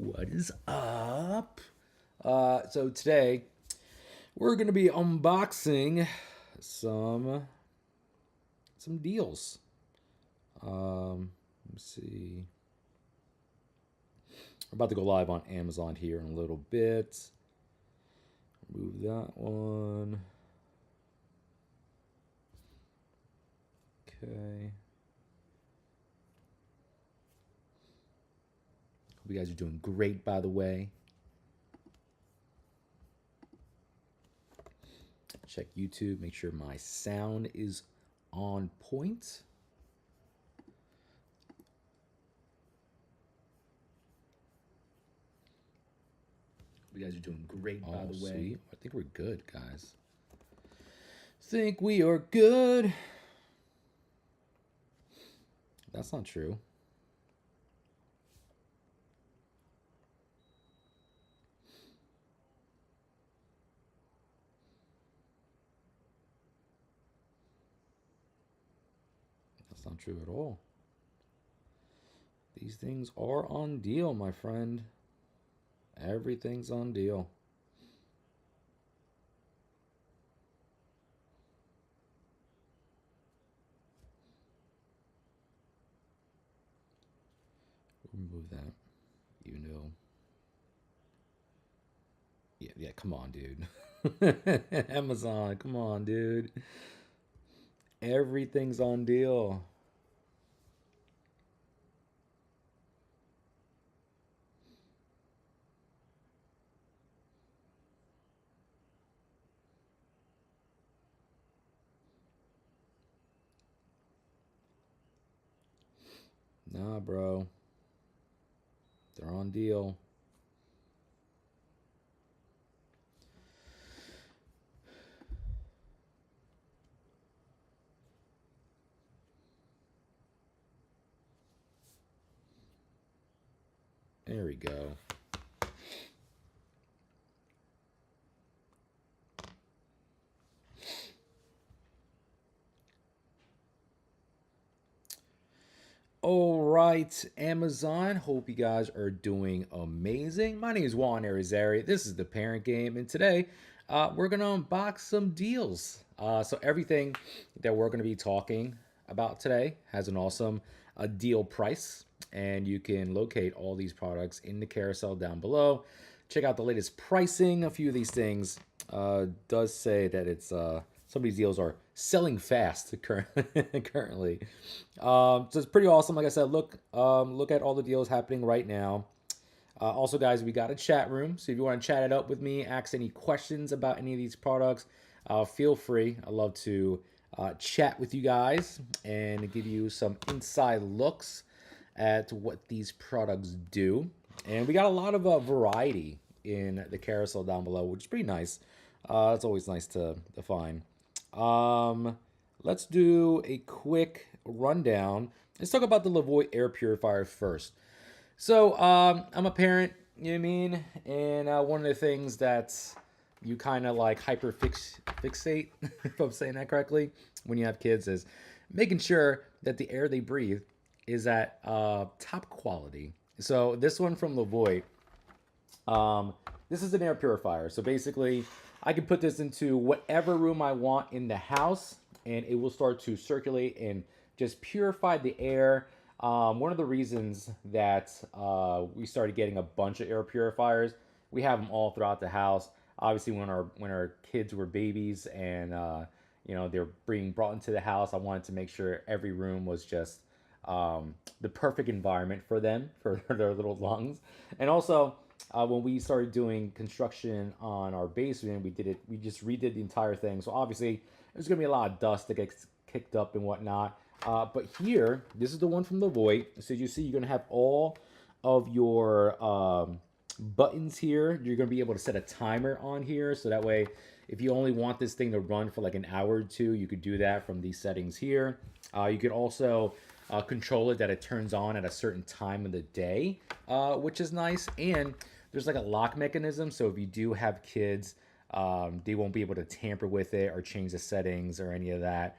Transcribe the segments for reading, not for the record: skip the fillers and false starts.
What is up? So today we're gonna be unboxing some deals. Let's see. We're about to go live on Amazon here in a little bit. Move that one. Okay. Hope you guys are doing great, by the way. Check YouTube, make sure my sound is on point. You guys are doing great, by the way. Sweet. I think we're good, guys. Think we are good. That's not true. That's not true at all. These things are on deal, my friend. Everything's on deal. Remove that, even though. Yeah, come on, dude. Amazon, come on, dude. Everything's on deal. Nah, bro. They're on deal. There we go. All right, Amazon. Hope you guys are doing amazing. My name is Juan Arizari. This is the Parent Game, and today we're gonna unbox some deals. So everything that we're gonna be talking about today has an awesome deal price, and you can locate all these products in the carousel down below. Check out the latest pricing. A few of these things does say that it's some of these deals are selling fast currently. So it's pretty awesome. Like I said, look at all the deals happening right now. Also, guys, we got a chat room, so if you want to chat it up with me, ask any questions about any of these products, feel free. I love to chat with you guys and give you some inside looks at what these products do. And we got a lot of variety in the carousel down below, which is pretty nice. It's always nice to find. Let's do a quick rundown. Let's talk about the Levoit air purifier first. So I'm a parent, you know what I mean? And one of the things that you kind of like fixate, if I'm saying that correctly, when you have kids is making sure that the air they breathe is at top quality. So this one from Levoit, this is an air purifier. So basically, I can put this into whatever room I want in the house, and it will start to circulate and just purify the air. One of the reasons that we started getting a bunch of air purifiers, we have them all throughout the house. Obviously, when our kids were babies and they're being brought into the house, I wanted to make sure every room was just the perfect environment for them, for their little lungs. And also, when we started doing construction on our basement, we just redid the entire thing. So obviously, there's gonna be a lot of dust that gets kicked up and whatnot. But here, this is the one from Levoit. So you see, you're gonna have all of your buttons here. You're gonna be able to set a timer on here, so that way, if you only want this thing to run for like an hour or two, you could do that from these settings here. You could also control it that it turns on at a certain time of the day, which is nice. And there's like a lock mechanism, so if you do have kids, they won't be able to tamper with it or change the settings or any of that,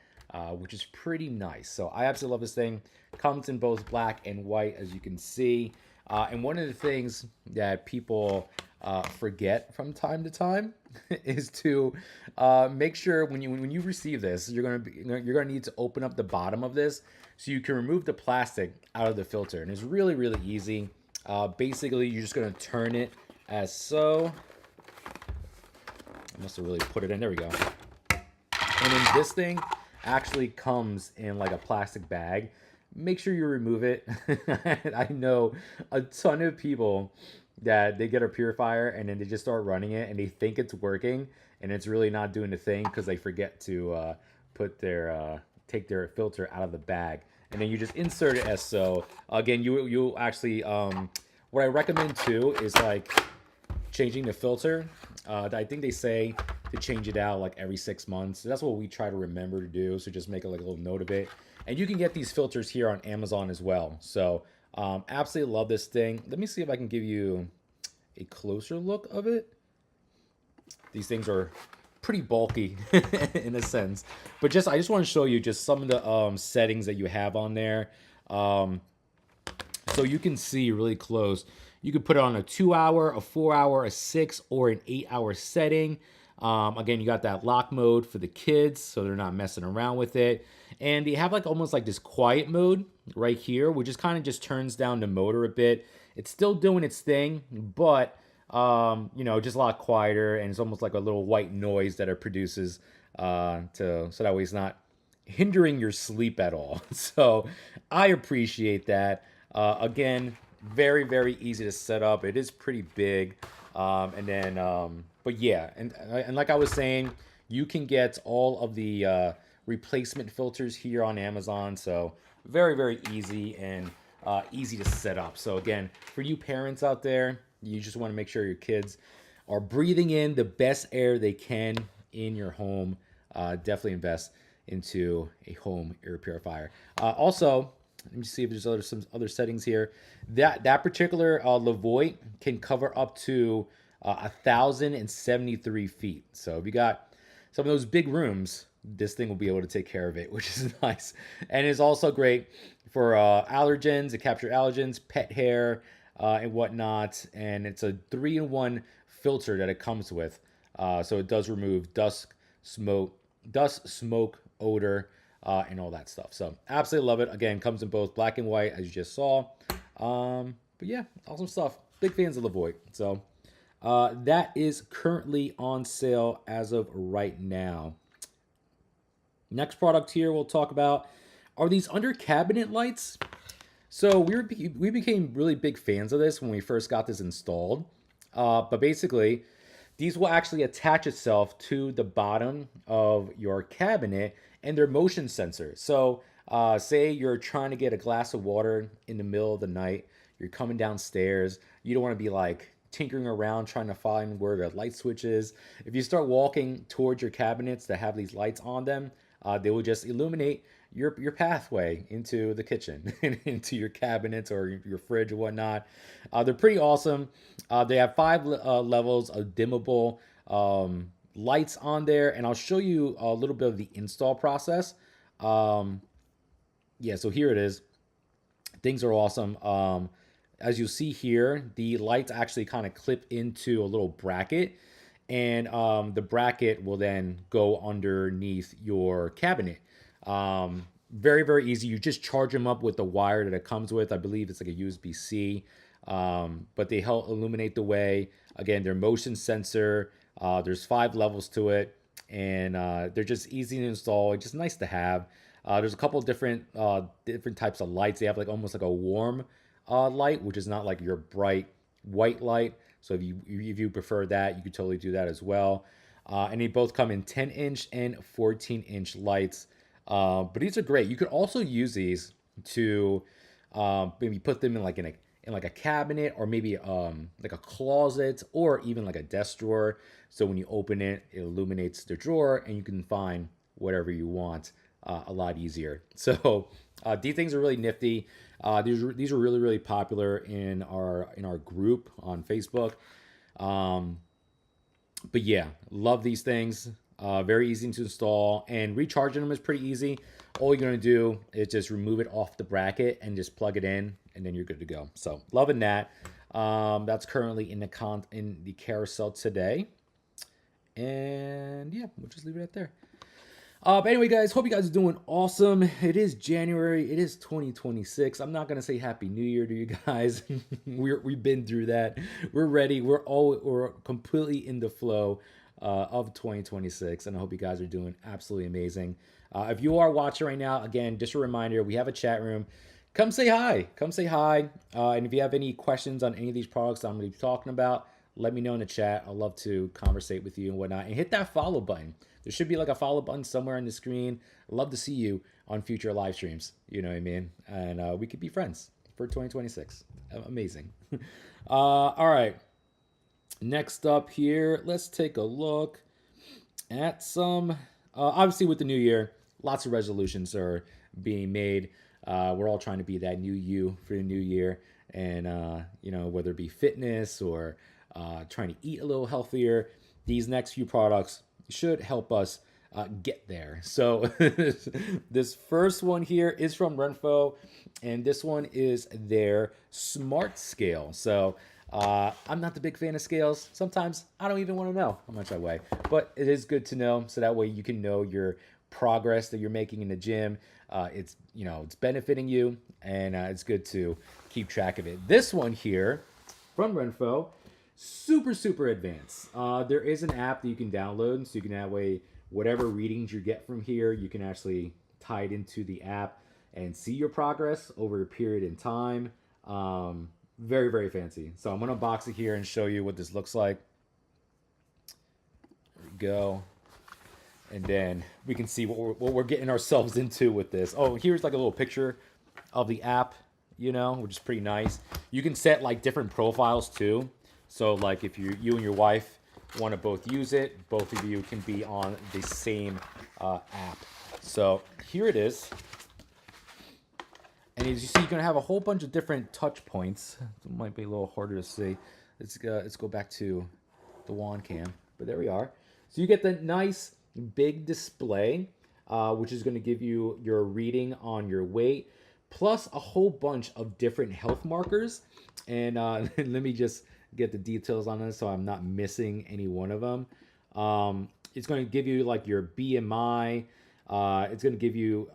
which is pretty nice. So I absolutely love this thing. Comes in both black and white, as you can see. And one of the things that people forget from time to time is to make sure when you receive this, you're gonna need to open up the bottom of this so you can remove the plastic out of the filter. And it's really really easy. Basically, you're just gonna turn it as so. I must have really put it in. There we go. And then this thing actually comes in like a plastic bag. Make sure you remove it. I know a ton of people that they get a purifier and then they just start running it and they think it's working and it's really not doing the thing because they forget to put their take their filter out of the bag. And then you just insert it as so. Again, you'll actually what I recommend too is like changing the filter. I think they say to change it out like every 6 months. So that's what we try to remember to do. So just make a, like a little note of it. And you can get these filters here on Amazon as well. So absolutely love this thing. Let me see if I can give you a closer look of it. These things are pretty bulky in a sense, but I just want to show you just some of the settings that you have on there. So you can see really close. You could put it on a 2 hour, a 4 hour, a 6 or an 8 hour setting. Again, you got that lock mode for the kids, so they're not messing around with it. And they have like almost like this quiet mode right here, which just kind of just turns down the motor a bit. It's still doing its thing, but you know, just a lot quieter, and it's almost like a little white noise that it produces so that way it's not hindering your sleep at all. So I appreciate that. Again, very very easy to set up. It is pretty big, and then but yeah, and like I was saying, you can get all of the replacement filters here on Amazon. So very very easy and easy to set up. So again, for you parents out there, you just want to make sure your kids are breathing in the best air they can in your home. Definitely invest into a home air purifier. Also, let me see if there's some other settings here. That particular Levoit can cover up to 1,073 feet. So if you got some of those big rooms, this thing will be able to take care of it, which is nice. And it's also great for allergens, to capture allergens, pet hair, and whatnot. And it's a 3-in-1 filter that it comes with. So it does remove dust, smoke, odor, and all that stuff. So absolutely love it. Again, comes in both black and white, as you just saw. But yeah, awesome stuff. Big fans of Levoit. So that is currently on sale as of right now. Next product here we'll talk about are these under cabinet lights. So we became really big fans of this when we first got this installed. But basically, these will actually attach itself to the bottom of your cabinet and they're motion sensors. So say you're trying to get a glass of water in the middle of the night, you're coming downstairs, you don't want to be like tinkering around trying to find where the light switch is. If you start walking towards your cabinets that have these lights on them, they will just illuminate your pathway into the kitchen and into your cabinets or your fridge or whatnot. They're pretty awesome. They have 5 levels of dimmable lights on there, and I'll show you a little bit of the install process. Yeah, so here it is. Things are awesome. As you see here, the lights actually kind of clip into a little bracket, and the bracket will then go underneath your cabinet. Very, very easy. You just charge them up with the wire that it comes with. I believe it's like a USB-C, but they help illuminate the way. Again, they're motion sensor. There's 5 levels to it, and they're just easy to install. Just nice to have. There's a couple of different types of lights. They have like almost like a warm light, which is not like your bright white light. So if you prefer that, you could totally do that as well. And they both come in 10-inch and 14-inch lights. But these are great. You could also use these to maybe put them in like a cabinet or maybe like a closet or even like a desk drawer. So when you open it, it illuminates the drawer and you can find whatever you want a lot easier. So these things are really nifty. These are really really popular in our group on Facebook. But yeah, love these things. Very easy to install, and recharging them is pretty easy. All you're going to do is just remove it off the bracket and just plug it in, and then you're good to go. So loving that. That's currently in the carousel today. And yeah, we'll just leave it at there. But anyway, guys, hope you guys are doing awesome. It is January. It is 2026. I'm not gonna say Happy New Year to you guys. We've been through that. We're ready. We're completely in the flow of 2026, and I hope you guys are doing absolutely amazing. If you are watching right now, again, just a reminder, we have a chat room. Come say hi. Come say hi. And if you have any questions on any of these products I'm going to be talking about, let me know in the chat. I'd love to conversate with you and whatnot. And hit that follow button. There should be like a follow button somewhere on the screen. I'd love to see you on future live streams. You know what I mean? And we could be friends for 2026. Amazing. All right. Next up here, let's take a look at some. Obviously, with the new year, lots of resolutions are being made. We're all trying to be that new you for the new year. And, whether it be fitness or trying to eat a little healthier, these next few products should help us get there. So this first one here is from Renpho, and this one is their Smart Scale. So I'm not the big fan of scales. Sometimes I don't even want to know how much I weigh, but it is good to know. So that way you can know your progress that you're making in the gym. It's benefiting you, and it's good to keep track of it. This one here from Renpho, super advanced. There is an app that you can download, so you can that way whatever readings you get from here, you can actually tie it into the app and see your progress over a period in time. Very fancy. So I'm gonna unbox it here and show you what this looks like. There we go. And then we can see what we're getting ourselves into with this. Oh, here's like a little picture of the app, which is pretty nice. You can set like different profiles too. So like if you and your wife want to both use it, both of you can be on the same app. So here it is. And as you see, you're going to have a whole bunch of different touch points. It might be a little harder to see. Let's go back to the wand cam. But there we are. So you get the nice big display, which is going to give you your reading on your weight, plus a whole bunch of different health markers. And let me just get the details on this so I'm not missing any one of them. It's going to give you like your BMI. It's going to give you.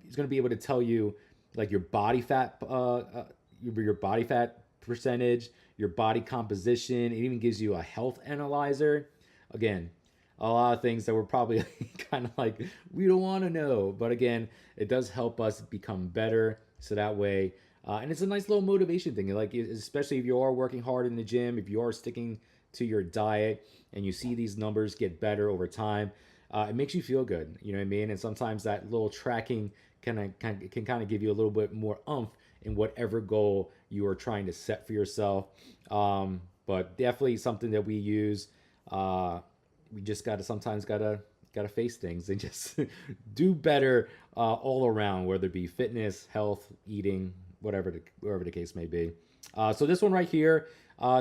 It's going to be able to tell you like your body fat, your body fat percentage, your body composition. It even gives you a health analyzer. Again, a lot of things that we're probably kind of like, we don't want to know. But again, it does help us become better. So that way, and it's a nice little motivation thing. Like, especially if you are working hard in the gym, if you are sticking to your diet and you see these numbers get better over time, it makes you feel good. You know what I mean? And sometimes that little tracking can kind of give you a little bit more oomph in whatever goal you are trying to set for yourself. But definitely something that we use. We just sometimes gotta face things and just do better all around, whether it be fitness, health, eating, whatever the case may be. So this one right here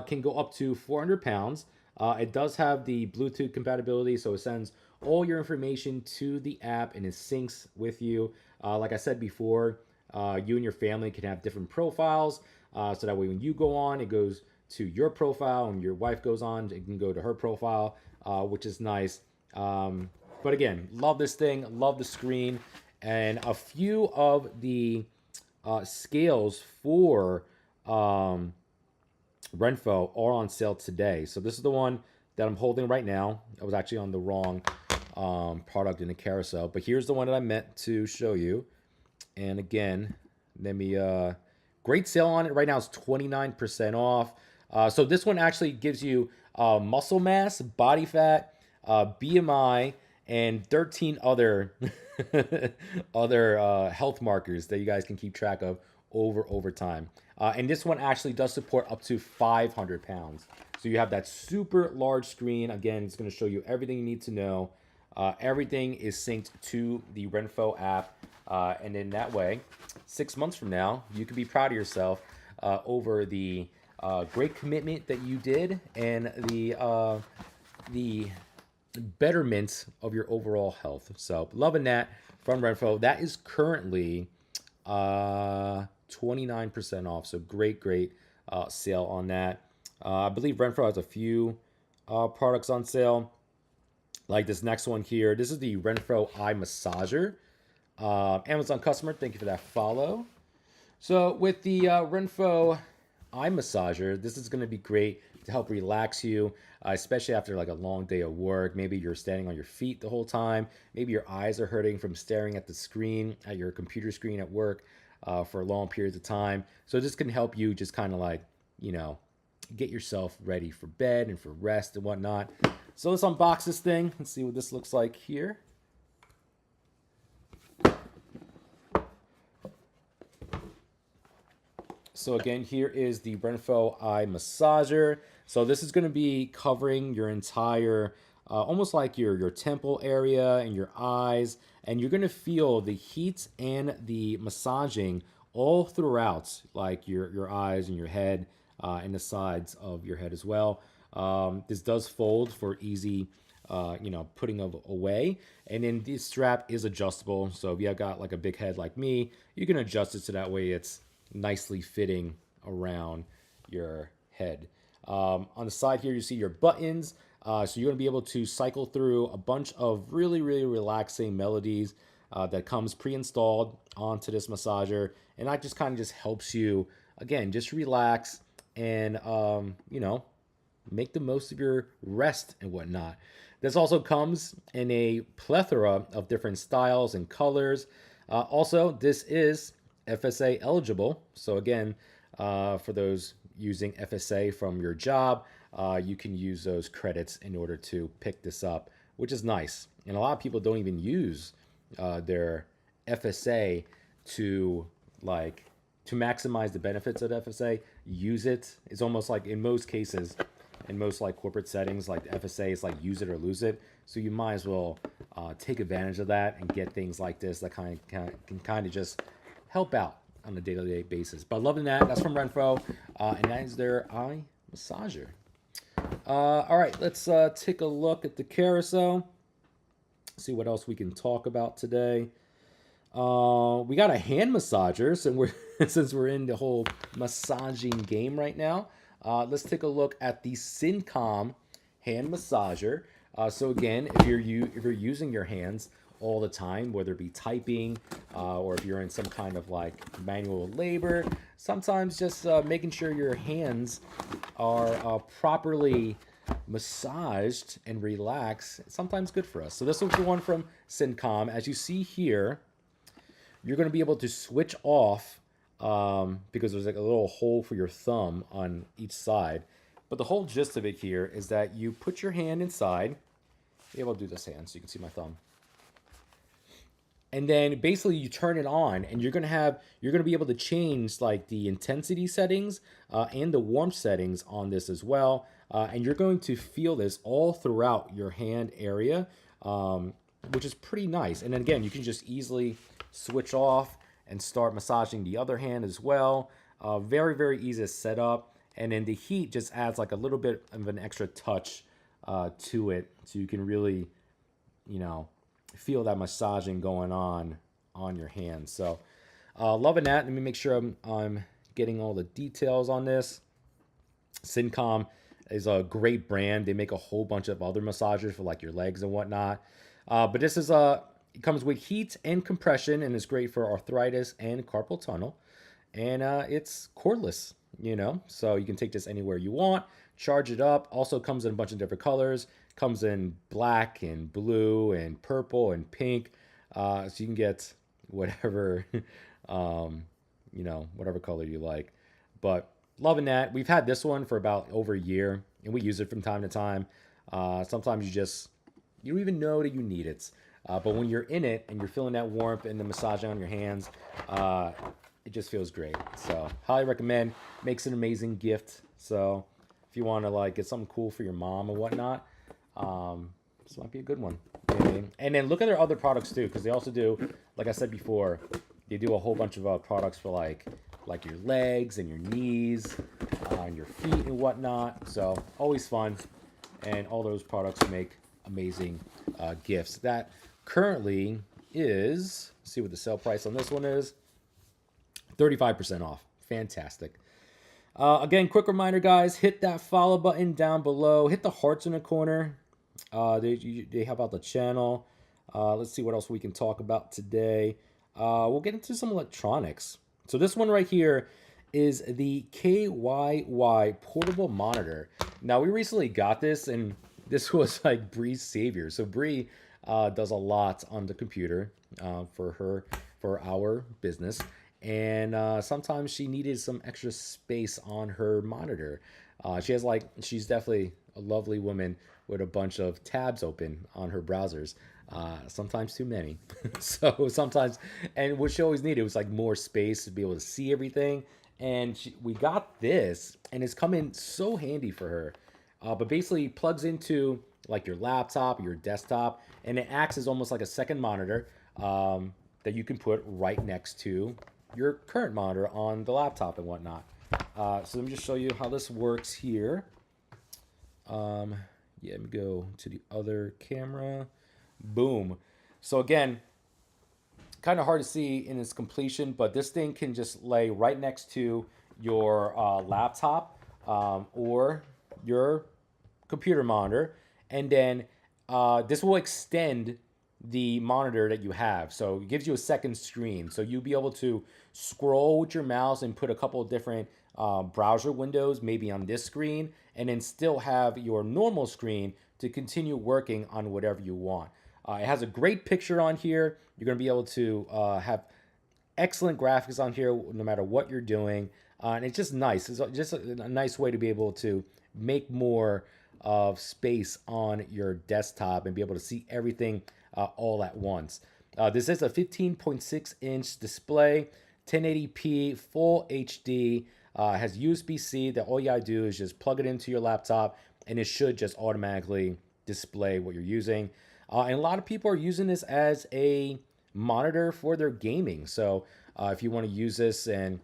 can go up to 400 pounds. It does have the Bluetooth compatibility, so it sends all your information to the app and it syncs with you. Like I said before, you and your family can have different profiles, so that way when you go on, it goes to your profile, and your wife goes on, it can go to her profile, which is nice. But again, love this thing, love the screen, and a few of the scales for Renpho are on sale today. So this is the one that I'm holding right now. I was actually on the wrong product in the carousel, but here's the one that I meant to show you. And again, let me great sale on it right now. It's 29% off. So this one actually gives you muscle mass, body fat, BMI, and 13 other other health markers that you guys can keep track of over time. And this one actually does support up to 500 pounds. So you have that super large screen. Again, it's going to show you everything you need to know. Everything is synced to the Renpho app. And then that way, 6 months from now, you can be proud of yourself over the great commitment that you did and the betterment of your overall health. So loving that from Renfro. That is currently 29% off. So great sale on that. I believe Renfro has a few products on sale. Like this next one here. This is the Renfro Eye Massager. Amazon customer, thank you for that follow. So with the Renfro Eye Massager, this is going to be great to help relax you, especially after like a long day of work. Maybe you're standing on your feet the whole time. Maybe your eyes are hurting from staring at the screen, at your computer screen at work for long periods of time. So this can help you just kind of like, you know, get yourself ready for bed and for rest and whatnot. So let's unbox this thing and see what this looks like here. So again, here is the Renfro Eye Massager. So this is going to be covering your entire, almost like your temple area and your eyes. And you're going to feel the heat and the massaging all throughout, like your eyes and your head and the sides of your head as well. This does fold for easy, putting of away. And then this strap is adjustable. So if you've got like a big head like me, you can adjust it so that way it's nicely fitting around your head. On the side here, you see your buttons. So you're going to be able to cycle through a bunch of really relaxing melodies that comes pre-installed onto this massager. And that just kind of just helps you, again, just relax and, make the most of your rest and whatnot. This also comes in a plethora of different styles and colors. Also, this is FSA eligible. So again, for those using FSA from your job, you can use those credits in order to pick this up, which is nice. And a lot of people don't even use their FSA to maximize the benefits of FSA. Use it. It's almost like in most cases, in most like corporate settings, like the FSA is like use it or lose it. So you might as well take advantage of that and get things like this that can kind of just help out on a day-to-day basis. But loving that. That's from Renfro, and that is their eye massager. All right, let's take a look at the carousel. See what else we can talk about today. We got a hand massager, so since we're in the whole massaging game right now. Let's take a look at the Syncom hand massager. So again, if you're using your hands all the time, whether it be typing or if you're in some kind of like manual labor, sometimes just making sure your hands are properly massaged and relaxed, sometimes good for us. So this was the one from Syncom. As you see here, you're going to be able to switch off because there's like a little hole for your thumb on each side. But the whole gist of it here is that you put your hand inside. Maybe I'll do this hand so you can see my thumb. And then basically you turn it on, and you're gonna be able to change like the intensity settings and the warmth settings on this as well. And you're going to feel this all throughout your hand area, which is pretty nice. And then again, you can just easily switch off and start massaging the other hand as well. Very easy to set up. And then the heat just adds like a little bit of an extra touch to it. So you can really, feel that massaging going on your hands. So loving that. Let me make sure I'm getting all the details on this. Syncom is a great brand. They make a whole bunch of other massagers for like your legs and whatnot. But this is it comes with heat and compression, and it's great for arthritis and carpal tunnel. And it's cordless, so you can take this anywhere you want, charge it up. Also comes in a bunch of different colors. Comes in black and blue and purple and pink. So you can get whatever, whatever color you like. But loving that. We've had this one for about over a year, and we use it from time to time. Sometimes you don't even know that you need it. But when you're in it and you're feeling that warmth and the massaging on your hands, it just feels great. So highly recommend. Makes an amazing gift. So if you want to like get something cool for your mom or whatnot, this might be a good one. And then look at their other products too, because they also do, like I said before, they do a whole bunch of products for like your legs and your knees, and your feet and whatnot. So always fun, and all those products make amazing gifts. That currently is, let's see what the sale price on this one is, 35% off. Fantastic. Again, quick reminder, guys, hit that follow button down below. Hit the hearts in the corner. They help out the channel. Let's see what else we can talk about today. We'll get into some electronics. So this one right here is the KYY portable monitor. Now, we recently got this, and this was like Bree's savior. So Bree does a lot on the computer for our business. And sometimes she needed some extra space on her monitor. She's definitely a lovely woman with a bunch of tabs open on her browsers. Sometimes too many. So sometimes, and what she always needed was like more space to be able to see everything. And we got this, and it's come in so handy for her. But basically, plugs into like your laptop, your desktop, and it acts as almost like a second monitor that you can put right next to your current monitor on the laptop and whatnot. So let me just show you how this works here. Yeah, let me go to the other camera. Boom. So again, kind of hard to see in its completion, but this thing can just lay right next to your laptop or your computer monitor, and then this will extend the monitor that you have. So it gives you a second screen. So you'll be able to scroll with your mouse and put a couple of different browser windows maybe on this screen, and then still have your normal screen to continue working on whatever you want. It has a great picture on here. You're going to be able to have excellent graphics on here no matter what you're doing. And it's just nice. It's just a nice way to be able to make more of space on your desktop and be able to see everything all at once. This is a 15.6-inch display, 1080p, full HD, has USB-C that all you gotta do is just plug it into your laptop and it should just automatically display what you're using. And a lot of people are using this as a monitor for their gaming. So if you want to use this and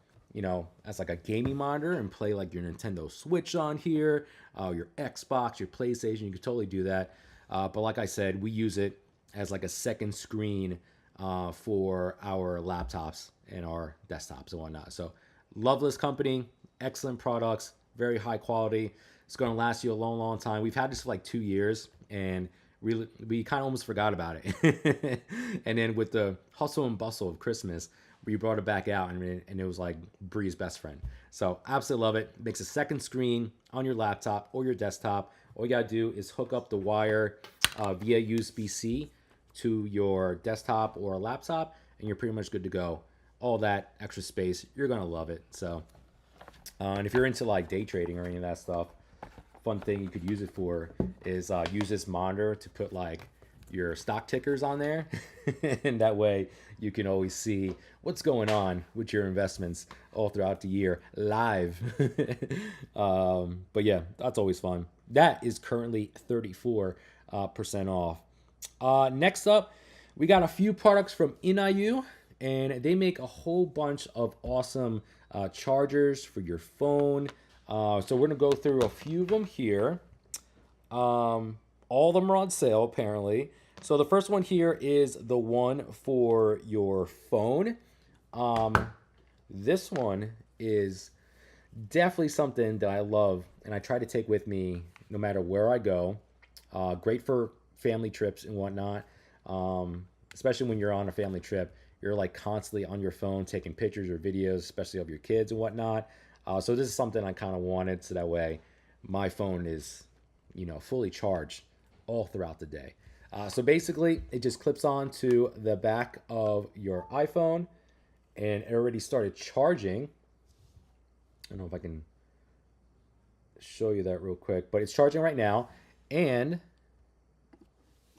as like a gaming monitor and play like your Nintendo Switch on here, your Xbox, your PlayStation, you can totally do that. But like I said, we use it as like a second screen for our laptops and our desktops and whatnot. So love this company, excellent products, very high quality. It's going to last you a long, long time. We've had this for like 2 years, and we kind of almost forgot about it. And then with the hustle and bustle of Christmas, we brought it back out, and it was like Bree's best friend. So absolutely love it. Makes a second screen on your laptop or your desktop. All you got to do is hook up the wire via USB-C to your desktop or laptop, and you're pretty much good to go. All that extra space, you're going to love it. So, and if you're into like day trading or any of that stuff, fun thing you could use it for is use this monitor to put like your stock tickers on there. And that way you can always see what's going on with your investments all throughout the year live. But yeah, that's always fun. That is currently 34% off. Next up, we got a few products from NIU, and they make a whole bunch of awesome chargers for your phone. So we're gonna go through a few of them here. All of them are on sale apparently. So the first one here is the one for your phone. This one is definitely something that I love and I try to take with me no matter where I go. Great for family trips and whatnot. Especially when you're on a family trip, you're like constantly on your phone taking pictures or videos, especially of your kids and whatnot. So this is something I kind of wanted, so that way my phone is, fully charged all throughout the day. So basically, it just clips on to the back of your iPhone, and it already started charging. I don't know if I can show you that real quick, but it's charging right now. And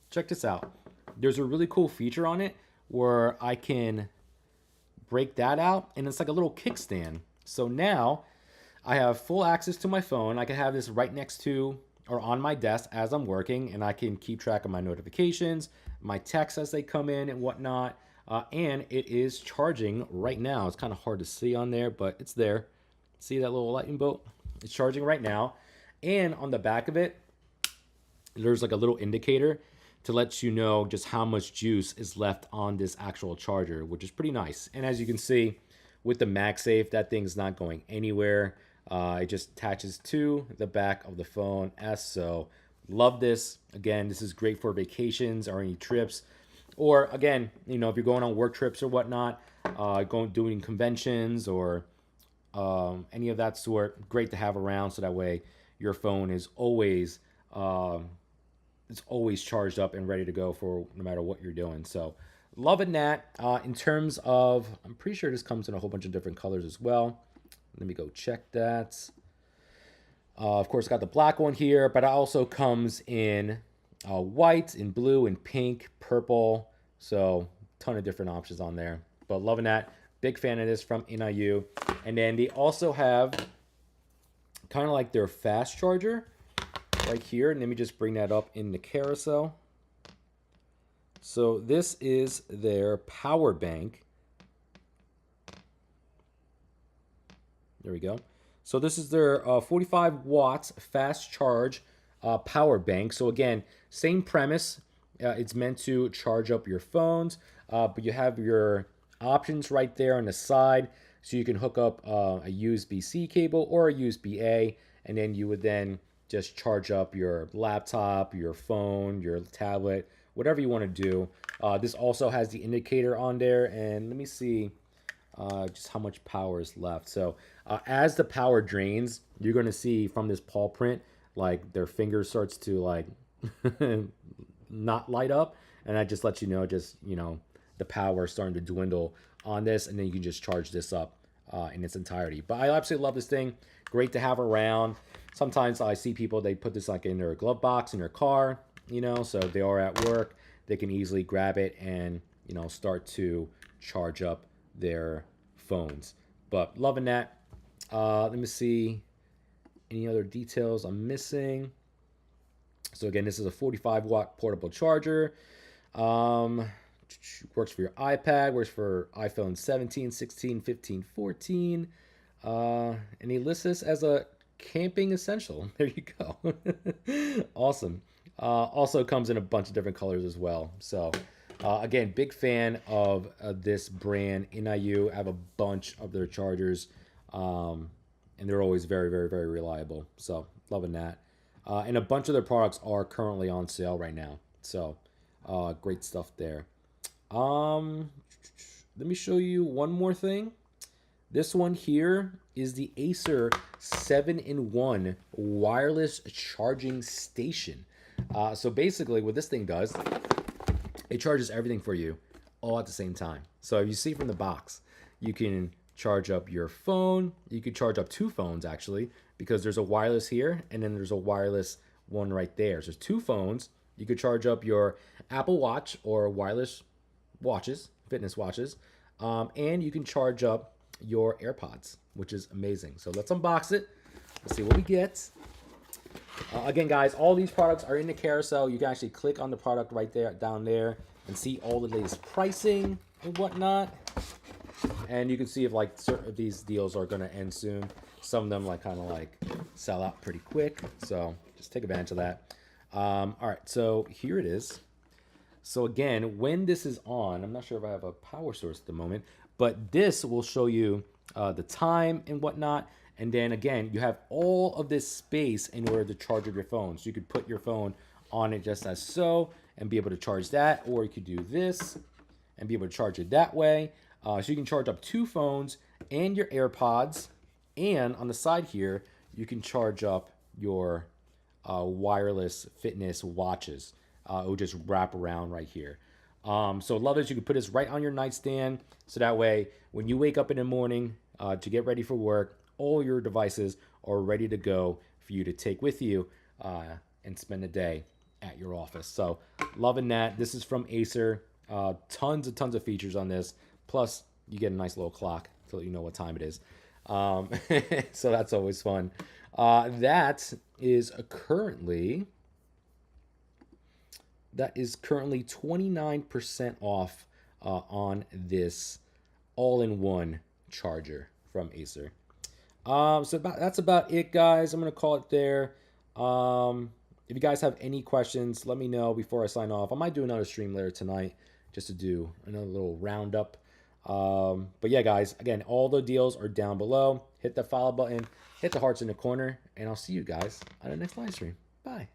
check this out. There's a really cool feature on it where I can break that out, and it's like a little kickstand. So now I have full access to my phone. I can have this right next to or on my desk as I'm working, and I can keep track of my notifications, my texts as they come in and whatnot. And it is charging right now. It's kind of hard to see on there, but it's there. See that little lightning bolt? It's charging right now. And on the back of it, there's like a little indicator to let you know just how much juice is left on this actual charger, which is pretty nice. And as you can see with the MagSafe, that thing's not going anywhere. It just attaches to the back of the phone as so. Love this. Again, this is great for vacations or any trips. Or again, you know, if you're going on work trips or whatnot, doing conventions or any of that sort, great to have around. So that way your phone is always it's always charged up and ready to go for no matter what you're doing. So loving that. In terms of, I'm pretty sure this comes in a whole bunch of different colors as well. Let me go check that. Of course, got the black one here, but it also comes in white, in blue, in pink, purple. So ton of different options on there. But loving that. Big fan of this from NIU. And then they also have kind of like their fast charger right here. And let me just bring that up in the carousel. So this is their power bank. There we go. So this is their 45 watts fast charge power bank. So again, same premise. It's meant to charge up your phones, but you have your options right there on the side. So you can hook up a USB-C cable or a USB-A, and then you would then just charge up your laptop, your phone, your tablet, whatever you want to do. This also has the indicator on there, and let me see just how much power is left. So as the power drains, you're going to see from this paw print, like their finger starts to like not light up, and that just lets you know, just, you know, the power starting to dwindle on this, and then you can just charge this up in its entirety. But I absolutely love this thing. Great to have around. Sometimes I see people, they put this like in their glove box in their car, you know, so if they are at work, they can easily grab it and, you know, start to charge up their phones. But loving that. Let me see any other details I'm missing. So again, this is a 45 watt portable charger. Works for your iPad, works for iPhone 17, 16, 15, 14. And he lists this as a camping essential. There you go. Awesome. Also comes in a bunch of different colors as well. So again, big fan of this brand, NIU. I have a bunch of their chargers, and they're always very, very, very reliable. So loving that. And a bunch of their products are currently on sale right now. So great stuff there. Let me show you one more thing. This one here is the Acer 7-in-1 wireless charging station. So basically what this thing does, it charges everything for you all at the same time. So you see from the box, you can charge up your phone. You could charge up two phones actually, because there's a wireless here and then there's a wireless one right there. So there's two phones. You could charge up your Apple Watch or wireless watches, fitness watches, and you can charge up your AirPods, which is amazing. So let's unbox it. Let's see what we get. Again, guys, all these products are in the carousel. You can actually click on the product right there, down there, and see all the latest pricing and whatnot. And you can see if like certain of these deals are going to end soon. Some of them like kind of like sell out pretty quick. So just take advantage of that. All right, so here it is. So again, when this is on, I'm not sure if I have a power source at the moment, but this will show you the time and whatnot. And then again, you have all of this space in order to charge up your phone. So you could put your phone on it just as so and be able to charge that, or you could do this and be able to charge it that way. So you can charge up two phones and your AirPods. And on the side here, you can charge up your wireless fitness watches. It will just wrap around right here. So love this. You can put this right on your nightstand. So that way, when you wake up in the morning to get ready for work, all your devices are ready to go for you to take with you and spend the day at your office. So loving that. This is from Acer. Tons of features on this. Plus, you get a nice little clock to let you know what time it is. So that's always fun. That is currently 29% off on this all-in-one charger from Acer. So that's about it, guys. I'm gonna call it there. If you guys have any questions, let me know before I sign off. I might do another stream later tonight just to do another little roundup. But yeah, guys, again, all the deals are down below. Hit the follow button, hit the hearts in the corner, and I'll see you guys on the next live stream. Bye.